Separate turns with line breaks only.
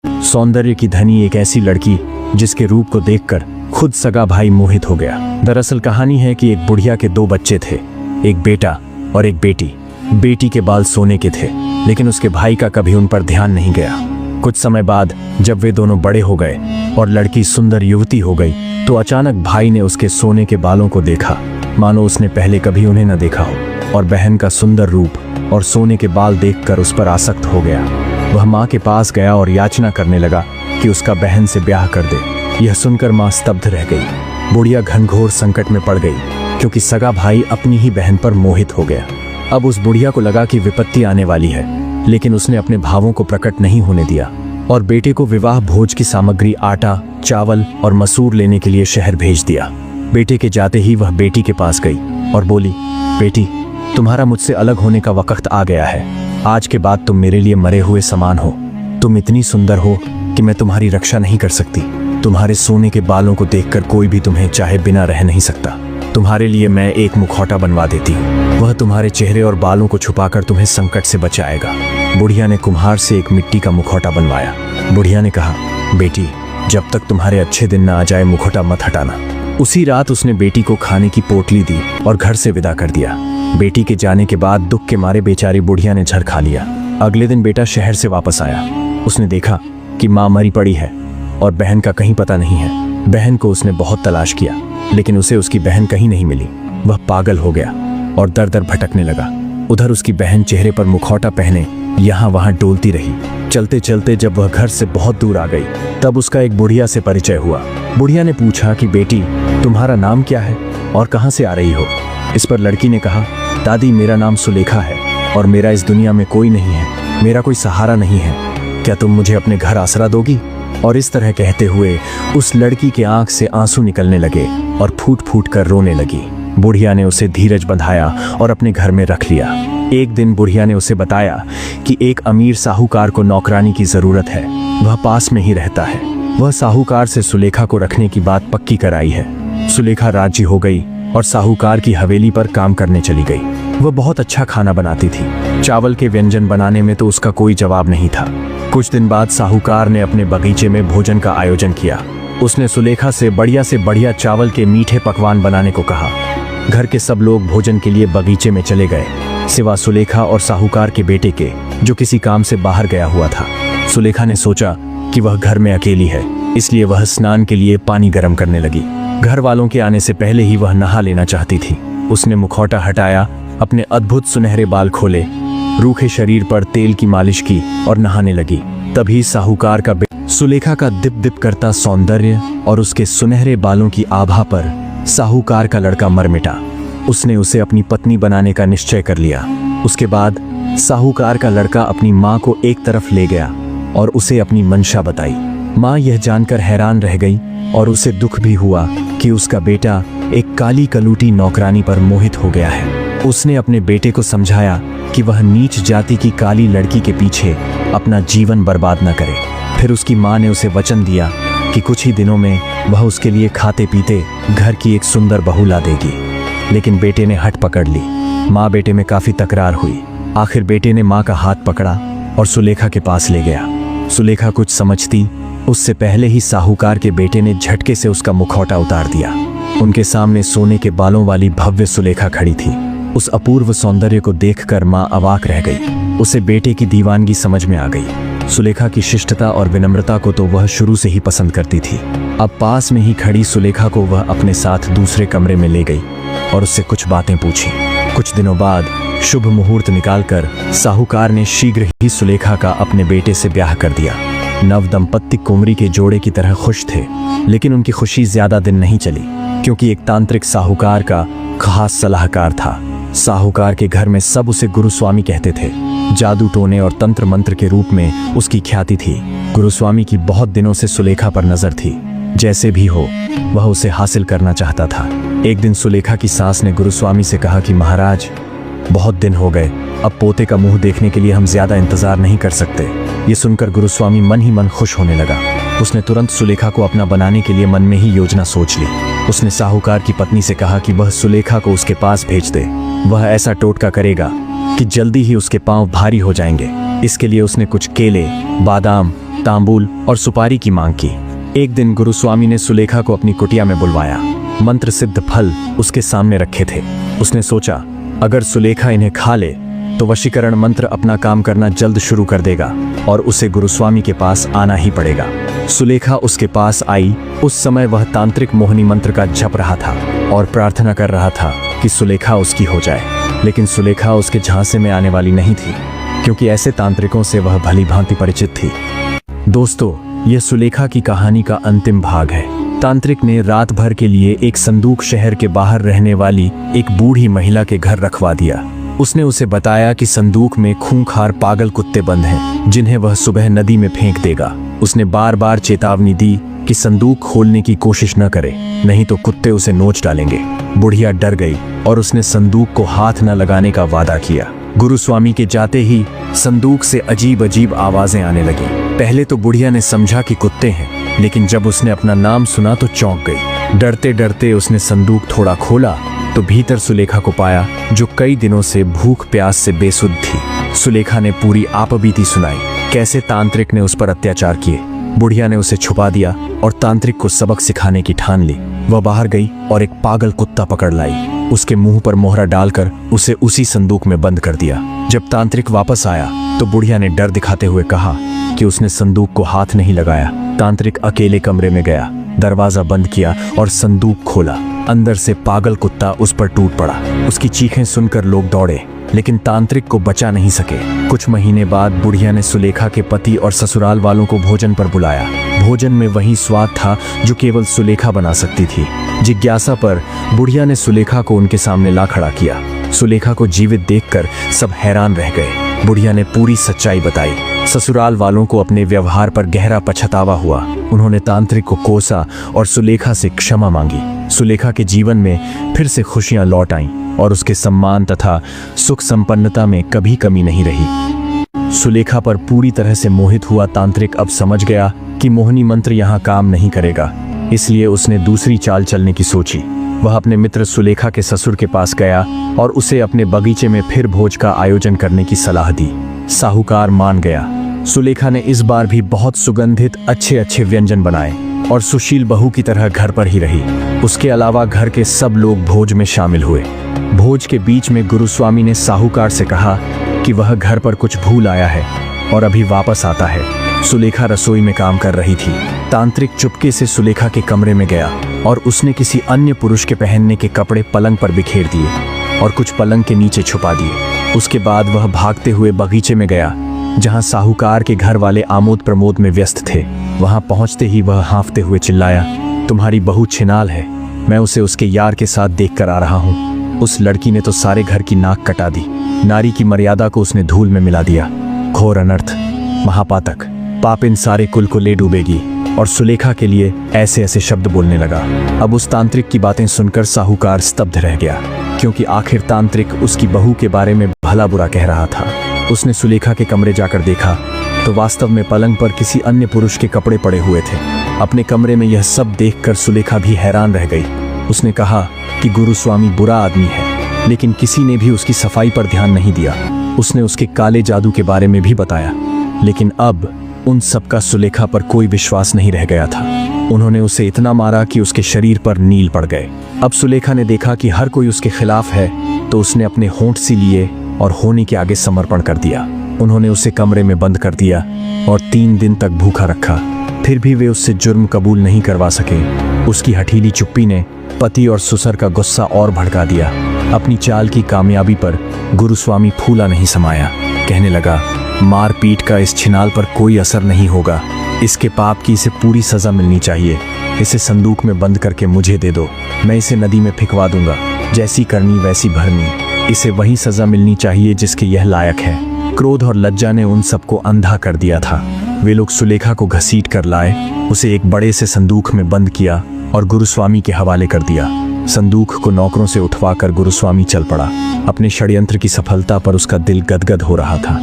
सौंदर्य की धनी एक ऐसी लड़की जिसके रूप को देखकर खुद सगा भाई मोहित हो गया। दरअसल कहानी है कि एक बुढ़िया के 2 बच्चे थे, एक बेटा और एक बेटी। बेटी के बाल सोने के थे, लेकिन उसके भाई का कभी उन पर ध्यान नहीं गया। कुछ समय बाद जब वे दोनों बड़े हो गए और लड़की सुंदर युवती हो गई, तो अचानक भाई ने उसके सोने के बालों को देखा, मानो उसने पहले कभी उन्हें न देखा हो, और बहन का सुंदर रूप और सोने के बाल देखकर उस पर आसक्त हो गया। वह माँ के पास गया और याचना करने लगा कि उसका बहन से ब्याह कर दे। यह सुनकर माँ स्तब्ध रह गई। बुढ़िया घनघोर संकट में पड़ गई, क्योंकि सगा भाई अपनी ही बहन पर मोहित हो गया। अब उस बुढ़िया को लगा कि विपत्ति आने वाली है, लेकिन उसने अपने भावों को प्रकट नहीं होने दिया और बेटे को विवाह भोज की सामग्री आटा, चावल और मसूर लेने के लिए शहर भेज दिया। बेटे के जाते ही वह बेटी के पास गई और बोली, बेटी, तुम्हारा मुझसे अलग होने का वक्त आ गया है। आज के बाद तुम मेरे लिए मरे हुए समान हो। तुम इतनी सुंदर हो कि मैं तुम्हारी रक्षा नहीं कर सकती। तुम्हारे सोने के बालों को देखकर कोई भी तुम्हें चाहे बिना रह नहीं सकता। तुम्हारे लिए मैं एक मुखौटा बनवा देती हूँ। वह तुम्हारे चेहरे और बालों को छुपाकर तुम्हें संकट से बचाएगा। बुढ़िया ने कुम्हार से एक मिट्टी का मुखौटा बनवाया। बुढ़िया ने कहा, बेटी, जब तक तुम्हारे अच्छे दिन न आ जाए मुखौटा मत हटाना। उसी रात उसने बेटी को खाने की पोटली दी और घर से विदा कर दिया। बेटी के जाने के बाद दुख के मारे बेचारी बुढ़िया ने झर खा लिया। अगले दिन बेटा शहर से वापस आया। उसने देखा कि माँ मरी पड़ी है और बहन का कहीं पता नहीं है। बहन को उसने बहुत तलाश किया, लेकिन उसे उसकी बहन कहीं नहीं मिली। वह पागल हो गया और दर दर भटकने लगा। उधर उसकी बहन चेहरे पर मुखौटा पहने यहाँ वहाँ डोलती रही। चलते चलते जब वह घर से बहुत दूर आ गई, तब उसका एक बुढ़िया से परिचय हुआ। बुढ़िया ने पूछा कि बेटी, तुम्हारा नाम क्या है और कहाँ से आ रही हो? इस पर लड़की ने कहा, दादी, मेरा नाम सुलेखा है और मेरा इस दुनिया में कोई नहीं है। मेरा कोई सहारा नहीं है। क्या तुम मुझे अपने घर आसरा दोगी? और इस तरह कहते हुए उस लड़की के आंख से आंसू निकलने लगे और फूट फूट कर रोने लगी। बुढ़िया ने उसे धीरज बंधाया और अपने घर में रख लिया। एक दिन बुढ़िया ने उसे बताया कि एक अमीर साहूकार को नौकरानी की जरूरत है। वह पास में ही रहता है। वह साहूकार से सुलेखा को रखने की बात पक्की कराई है। सुलेखा राजी हो गई और साहूकार की हवेली पर काम करने चली गई। वह बहुत अच्छा खाना बनाती थी। चावल के व्यंजन बनाने में तो उसका कोई जवाब नहीं था। कुछ दिन बाद साहूकार ने अपने बगीचे में भोजन का आयोजन किया। उसने सुलेखा से बढ़िया चावल के मीठे पकवान बनाने को कहा। घर के सब लोग भोजन के लिए बगीचे में चले गए, सिवा सुलेखा और साहूकार के बेटे के, जो किसी काम से बाहर गया हुआ था। सुलेखा ने सोचा कि वह घर में अकेली है, इसलिए वह स्नान के लिए पानी गर्म करने लगी। घर वालों के आने से पहले ही वह नहा लेना चाहती थी। उसने मुखौटा हटाया, अपने अद्भुत सुनहरे बाल खोले, रूखे शरीर पर तेल की मालिश की और नहाने लगी। तभी साहूकार का सुलेखा का दिप दिप करता सौंदर्य और उसके सुनहरे बालों की आभा पर साहूकार का लड़का मर मिटा। उसने उसे अपनी पत्नी बनाने का निश्चय कर लिया। उसके बाद साहूकार का लड़का अपनी माँ को एक तरफ ले गया और उसे अपनी मंशा बताई। माँ यह जानकर हैरान रह गई और उसे दुख भी हुआ कि उसका बेटा एक काली कलूटी नौकरानी पर मोहित हो गया है। उसने अपने बेटे को समझाया कि वह नीच जाति की काली लड़की के पीछे अपना जीवन बर्बाद न करे। फिर उसकी माँ ने उसे वचन दिया कि कुछ ही दिनों में वह उसके लिए खाते पीते घर की एक सुंदर बहू ला देगी। लेकिन बेटे ने हट पकड़ ली। माँ बेटे में काफी तकरार हुई। आखिर बेटे ने माँ का हाथ पकड़ा और सुलेखा के पास ले गया। सुलेखा कुछ समझती उससे पहले ही साहूकार के बेटे ने झटके से उसका मुखौटा उतार दिया। उनके सामने सोने के बालों वाली भव्य सुलेखा खड़ी थी। उस अपूर्व सौंदर्य को देखकर माँ अवाक रह गई। उसे बेटे की दीवानगी समझ में आ गई। सुलेखा की शिष्टता और विनम्रता को तो वह शुरू से ही पसंद करती थी। अब पास में ही खड़ी सुलेखा को वह अपने साथ दूसरे कमरे में ले गई और उससे कुछ बातें पूछी। कुछ दिनों बाद शुभ मुहूर्त निकालकर साहूकार ने शीघ्र ही सुलेखा का अपने बेटे से ब्याह कर दिया। नव दंपत्ति कुंवरी के जोड़े की तरह खुश थे, लेकिन उनकी खुशी ज्यादा दिन नहीं चली, क्योंकि एक तांत्रिक साहूकार का खास सलाहकार था। साहूकार के घर में सब उसे गुरुस्वामी कहते थे। जादू टोने और तंत्र मंत्र के रूप में उसकी ख्याति थी। गुरुस्वामी की बहुत दिनों से सुलेखा पर नजर थी। जैसे भी हो वह उसे हासिल करना चाहता था। एक दिन सुलेखा की सास ने गुरुस्वामी से कहा कि महाराज, बहुत दिन हो गए, अब पोते का मुंह देखने के लिए हम ज्यादा इंतजार नहीं कर सकते। ये सुनकर गुरुस्वामी मन ही मन खुश होने लगा। उसने तुरंत सुलेखा को अपना बनाने के लिए मन में ही योजना सोच ली। उसने साहूकार की पत्नी से कहा कि वह सुलेखा को उसके पास भेज दे। वह ऐसा टोटका करेगा कि जल्दी ही उसके पांव भारी हो जाएंगे। इसके लिए उसने कुछ केले, बादाम, तांबूल और सुपारी की मांग की। एक दिन गुरुस्वामी ने सुलेखा को अपनी कुटिया में बुलवाया। मंत्र सिद्ध फल उसके सामने रखे थे। उसने सोचा, अगर सुलेखा इन्हें खा ले तो वशीकरण मंत्र अपना काम करना जल्द शुरू कर देगा और उसे गुरुस्वामी के पास आना ही पड़ेगा। सुलेखा उसके पास आई। उस समय वह तांत्रिक मोहिनी मंत्र का जप रहा था और प्रार्थना कर रहा था कि सुलेखा उसकी हो जाए। लेकिन सुलेखा उसके झांसे में आने वाली नहीं थी, क्योंकि ऐसे तांत्रिकों से वह भली भांति परिचित थी। दोस्तों, यह सुलेखा की कहानी का अंतिम भाग है। तांत्रिक ने रात भर के लिए एक संदूक शहर के बाहर रहने वाली एक बूढ़ी महिला के घर रखवा दिया। उसने उसे बताया कि संदूक में खूंखार पागल कुत्ते बंद हैं, जिन्हें वह सुबह नदी में फेंक देगा। उसने बार बार चेतावनी दी कि संदूक खोलने की कोशिश न करे, नहीं तो कुत्ते उसे नोच डालेंगे। बुढ़िया डर गई और उसने संदूक को हाथ न लगाने का वादा किया। गुरुस्वामी के जाते ही संदूक से अजीब अजीब आवाजें आने लगी। पहले तो बुढ़िया ने समझा कि कुत्ते हैं, लेकिन जब उसने अपना नाम सुना तो चौंक गई। डरते डरते उसने संदूक थोड़ा खोला तो भीतर सुलेखा को पाया, जो कई दिनों से भूख प्यास से बेसुध थी। सुलेखा ने पूरी आपबीती सुनाई, कैसे तांत्रिक ने उस पर अत्याचार किए। बुढ़िया ने उसे छुपा दिया और तांत्रिक को सबक सिखाने की ठान ली। वह बाहर गई और एक पागल कुत्ता पकड़ लाई। उसके मुंह पर मोहरा डालकर उसे उसी संदूक में बंद कर दिया। जब तांत्रिक वापस आया तो बुढ़िया ने डर दिखाते हुए कहा कि उसने संदूक को हाथ नहीं लगाया। तांत्रिक अकेले कमरे में गया, दरवाजा बंद किया और संदूक खोला। अंदर से पागल कुत्ता उस पर टूट पड़ा। उसकी चीखें सुनकर लोग दौड़े, लेकिन तांत्रिक को बचा नहीं सके। कुछ महीने बाद बुढ़िया ने सुलेखा के पति और ससुराल वालों को भोजन पर बुलाया। भोजन में वही स्वाद था जो केवल सुलेखा बना सकती थी। जिज्ञासा पर बुढ़िया ने सुलेखा को उनके सामने ला खड़ा किया। सुलेखा को जीवित देखकर सब हैरान रह गए। बुढ़िया ने पूरी सच्चाई बताई। ससुराल वालों को अपने व्यवहार पर गहरा पछतावा हुआ। उन्होंने तांत्रिक को कोसा और सुलेखा से क्षमा मांगी। सुलेखा के जीवन में फिर से खुशियां लौट आईं और उसके सम्मान तथा सुख संपन्नता में कभी कमी नहीं रही। सुलेखा पर पूरी तरह से मोहित हुआ तांत्रिक अब समझ गया कि मोहिनी मंत्र यहाँ काम नहीं करेगा। इसलिए उसने दूसरी चाल चलने की सोची। वह अपने मित्र सुलेखा के ससुर के पास गया और उसे अपने बगीचे में फिर भोज का आयोजन करने की सलाह दी। साहूकार मान गया। सुलेखा ने इस बार भी बहुत सुगंधित अच्छे अच्छे व्यंजन बनाए और सुशील बहू की तरह घर पर ही रही। उसके अलावा घर के सब लोग भोज में शामिल हुए। भोज के बीच में गुरुस्वामी ने साहूकार से कहा कि वह घर पर कुछ भूल आया है और अभी वापस आता है। सुलेखा रसोई में काम कर रही थी। तांत्रिक चुपके से सुलेखा के कमरे में गया और उसने किसी अन्य पुरुष के पहनने के कपड़े पलंग पर बिखेर दिए और कुछ पलंग के नीचे छुपा दिए। उसके बाद वह भागते हुए बगीचे में गया, जहां साहूकार के घर वाले आमोद प्रमोद में व्यस्त थे। वहां पहुंचते ही वह हांफते हुए चिल्लाया, तुम्हारी बहू छिनाल है, मैं उसे उसके यार के साथ देख कर आ रहा हूँ। उस लड़की ने तो सारे घर की नाक कटा दी। नारी की मर्यादा को उसने धूल में मिला दिया। घोर अनर्थ, महापातक, पाप इन सारे कुल को ले डूबेगी। और सुलेखा के लिए ऐसे ऐसे शब्द बोलने लगा। अब उस तांत्रिक की बातें सुनकर साहूकार स्तब्ध रह गया, क्योंकि आखिर तांत्रिक उसकी बहू के बारे में भला बुरा कह रहा था। उसने सुलेखा के कमरे जाकर देखा तो वास्तव में पलंग पर किसी अन्य पुरुष के कपड़े पड़े हुए थे। अपने कमरे में यह सब देखकर सुलेखा भी हैरान रह गई। उसने कहा कि गुरुस्वामी बुरा आदमी है, लेकिन किसी ने भी उसकी सफाई पर ध्यान नहीं दिया। उसने उसके काले जादू के बारे में भी बताया, लेकिन अब उन सबका सुलेखा पर कोई विश्वास नहीं रह गया था। उन्होंने उसे इतना मारा कि उसके शरीर पर नील पड़ गए। अब सुलेखा ने देखा कि हर कोई उसके खिलाफ है, तो उसने अपने होंठ सी लिए और होनी के आगे समर्पण कर दिया। उन्होंने उसे कमरे में बंद कर दिया और 3 दिन तक भूखा रखा। फिर भी वे उससे जुर्म कबूल नहीं करवा सके। उसकी हठीली चुप्पी ने पति और ससुर का गुस्सा और भड़का दिया। अपनी चाल की कामयाबी पर गुरुस्वामी फूला नहीं समाया। कहने लगा, मार पीट का इस छिनाल पर कोई असर नहीं होगा। इसके पाप की इसे पूरी सजा मिलनी चाहिए। इसे संदूक में बंद करके मुझे दे दो, मैं इसे नदी में फिकवा दूंगा। जैसी करनी वैसी भरनी। इसे वही सजा मिलनी चाहिए जिसके यह लायक है। क्रोध और लज्जा ने उन सबको अंधा कर दिया था। वे लोग सुलेखा को घसीट कर लाए, उसे एक बड़े से संदूक में बंद किया और गुरुस्वामी के हवाले कर दिया। संदूक को नौकरों से उठवाकर गुरुस्वामी चल पड़ा। अपने षड्यंत्र की सफलता पर उसका दिल गदगद हो रहा था।